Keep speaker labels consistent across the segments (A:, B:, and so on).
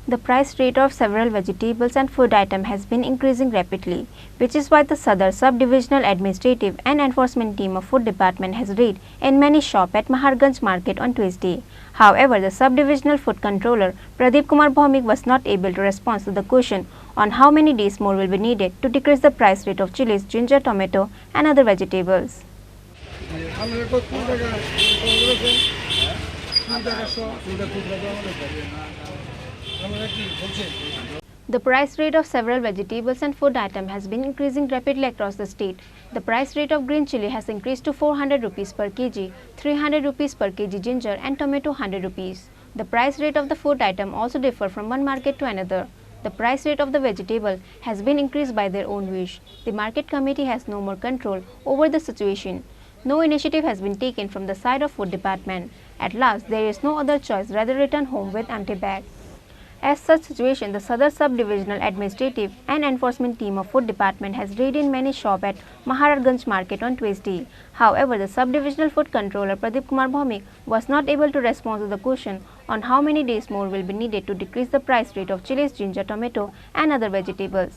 A: The price rate of several vegetables and food items has been increasing rapidly, which is why the Sadar Sub-Divisional Administrative and Enforcement Team of Food Department has raided in many shops at Maharganj market on Tuesday. However, the Sub-Divisional Food Controller Pradeep Kumar Bhaumik was not able to respond to the question on how many days more will be needed to decrease the price rate of chilies, ginger, tomato and other vegetables. The price rate of several vegetables and food items has been increasing rapidly across the state. The price rate of green chili has increased to 400 rupees per kg, 300 rupees per kg ginger and tomato 100 rupees. The price rate of the food item also differ from one market to another. The price rate of the vegetable has been increased by their own wish. The market committee has no more control over the situation. No initiative has been taken from the side of food department. At last, there is no other choice rather return home with empty bag. As such situation, the Sadar Sub-Divisional Administrative and Enforcement Team of Food Department has raided in many shops at Maharganj market on Tuesday. However, the Sub-Divisional Food Controller Pradeep Kumar Bhaumik was not able to respond to the question on how many days more will be needed to decrease the price rate of chilies, ginger, tomato and other vegetables.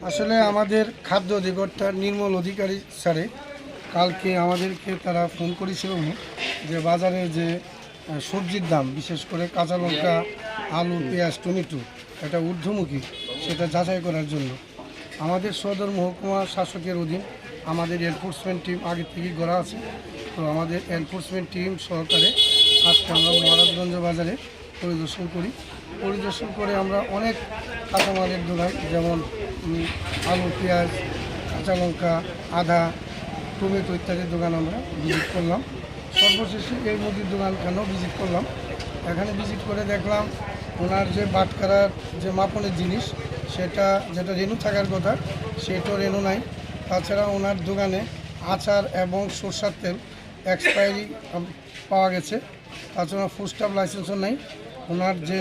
B: আসলে আমাদের খাদ্য অধিকর্তার নির্মল অধিকারী স্যারে কালকে আমাদেরকে তারা phone করেছিল যে বাজারে যে সবজির দাম বিশেষ করে কাঁচা লঙ্কা, আলু, পেঁয়াজ, টমেটো এটা ঊর্ধ্বমুখী সেটা যাচাই করার জন্য আমাদের সদর মহকুমা শাসকের অধীন আমাদের এনফোর্সমেন্ট টিম আগে থেকেই গড়া আছে। তো আমাদের এনফোর্সমেন্ট টিম সহকারে আজকে আমরা মহারাজগঞ্জ বাজারে পরিদর্শন করে আমরা অনেক কাঁচামালের দোকান যেমন আলু, পেঁয়াজ, কাঁচা লঙ্কা, আদা, টমেটো ইত্যাদির দোকান আমরা ভিজিট করলাম। সর্বশেষে এই মুদির দোকানখানেও ভিজিট করলাম। এখানে ভিজিট করে দেখলাম ওনার যে বাটখারার যে মাপনের জিনিস সেটা যেটা রেনু থাকার কথা সেটাও রেনু নাই। তাছাড়া ওনার দোকানে আচার এবং সরষার তেল এক্সপায়ারি পাওয়া গেছে। তাছাড়া ফুড স্টাফ লাইসেন্সও নাই। ওনার যে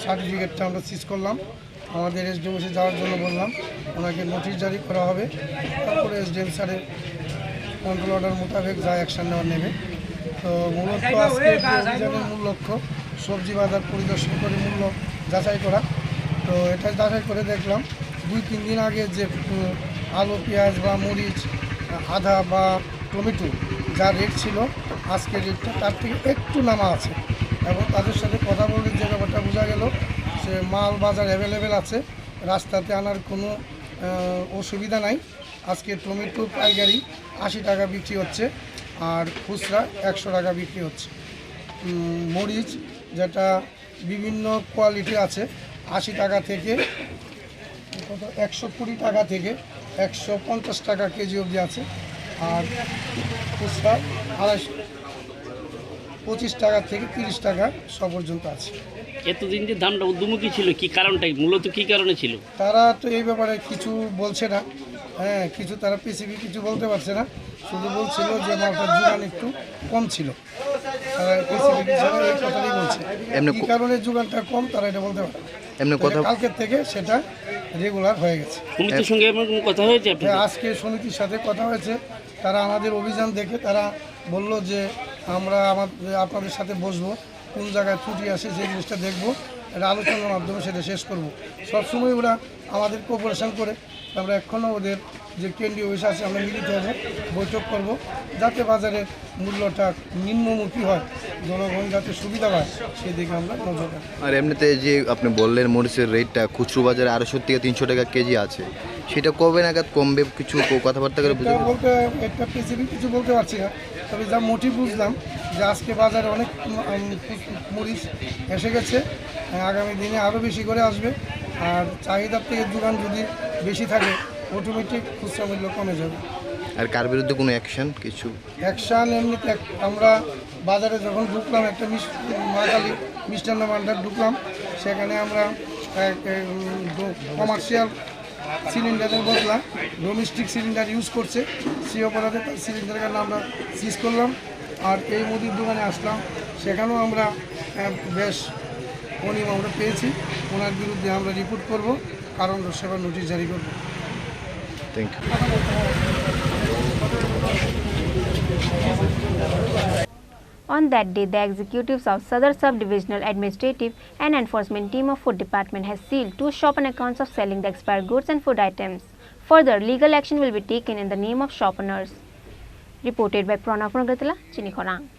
B: সার্টিফিকেটটা আমরা সিজ করলাম, আমাদের এসডিএম অফিসে যাওয়ার জন্য বললাম, ওনাকে নোটিশ জারি করা হবে। তারপরে এসডিএম স্যারের কন্ট্রোল অর্ডার মোতাবেক যা অ্যাকশান নেবে। তো মূলত আজকে অভিযানের মূল লক্ষ্য সবজি বাজার পরিদর্শন করে মূল্য যাচাই করা। তো এটা যাচাই করে দেখলাম 2-3 দিন আগে যে আলু, পেঁয়াজ বা মরিচ, আদা বা টমেটো যা রেট ছিল আজকে রেটটা তার থেকে একটু নামা আছে। এবং তাদের সাথে কথা বলে যে ব্যাপারটা বোঝা গেল সে মাল বাজার অ্যাভেলেবেল আছে, রাস্তাতে আনার কোনো অসুবিধা নাই। আজকে টমেটো পাইকারি 80 টাকা বিক্রি হচ্ছে আর খুচরা 100 টাকা বিক্রি হচ্ছে। মরিচ যেটা বিভিন্ন কোয়ালিটি আছে 80 টাকা থেকে 120 টাকা থেকে 150 টাকা কেজি অবধি আছে আর খুচরা 25 টাকা থেকে 30 টাকা সব পর্যন্ত আছে।
C: এতদিন যে দামটা ঊর্ধ্বমুখী ছিল কি কারণটাই মূলত কি কারণে ছিল?
B: তারা তো এই ব্যাপারে কিছু বলছে না। কিছু তারা স্পেসিফিক কিছু বলতে পারছে না, শুধু বলছিল যে মালটার যোগান একটু কম ছিল। তারা স্পেসিফিক হিসাবে এই কথাই বলছে। এই কারণে যোগানটা কম তারা এটা বলতে পারে। এমনি কথা কালকের থেকে সেটা রেগুলার হয়ে গেছে।
C: সমিতির সঙ্গে এমন কথা হয়েছে?
B: আজকে সমিতির সাথে কথা হয়েছে। তারা আমাদের অভিযান দেখে তারা বলল যে আমরা আপনাদের সাথে বসবো, কোন জায়গায় ত্রুটি আসে সেই জিনিসটা দেখবো, এটা আলোচনার মাধ্যমে সেটা শেষ করব। সবসময় ওরা আমাদের কোঅপারেশন করে। আমরা এখনও ওদের যে কেন্দ্রীয় অফিস আছে আমরা মিলিত হব, বৈঠক করব, যাতে বাজারের মূল্যটা নিম্নমুখী হয়, জনগণ যাতে সুবিধা পায় সেই দিকে আমরা নজর রাখি।
D: আর এমনিতে যে আপনি বললেন মরিচের রেটটা খুচরো বাজারে 250 থেকে 300 টাকা কেজি আছে, সেটা কবে নাগাদ কমবে কিছু কথাবার্তা করে
B: বলতে একটা স্পেসিফিক কিছু বলতে পারছি না, তবে যা মোটিভ বুঝলাম যে আজকে বাজারে অনেক মরিচ এসে গেছে, আগামী দিনে আরও বেশি করে আসবে। আর চাহিদার থেকে যোগান যদি বেশি থাকে অটোমেটিক খুচরা মূল্য কমে যাবে।
D: আর কার বিরুদ্ধে কোনো অ্যাকশান
B: এমনিতে আমরা বাজারে যখন ঢুকলাম একটা মা কালী মিষ্টান্ন ভান্ডার ঢুকলাম, সেখানে আমরা কমার্শিয়াল সিলিন্ডারের বদলা ডোমেস্টিক সিলিন্ডার ইউজ করছে, সেই অপরাধে তার সিলিন্ডারের নাম আমরা সিজ করলাম। আর এই মুদির দোকানে আসলাম, সেখানেও আমরা বেশ অনিয়ম আমরা পেয়েছি। ওনার বিরুদ্ধে আমরা রিপোর্ট করব, কারণ সেবার নোটিশ জারি করব।
D: Thank you.
A: On that day, the executives of Sadar Sub-Divisional Administrative and Enforcement Team of Food Department has sealed 2 shops on accounts of selling the expired goods and food items. Further, legal action will be taken in the name of shop owners. Reported by Pranav Gatala, Chini, Khorang.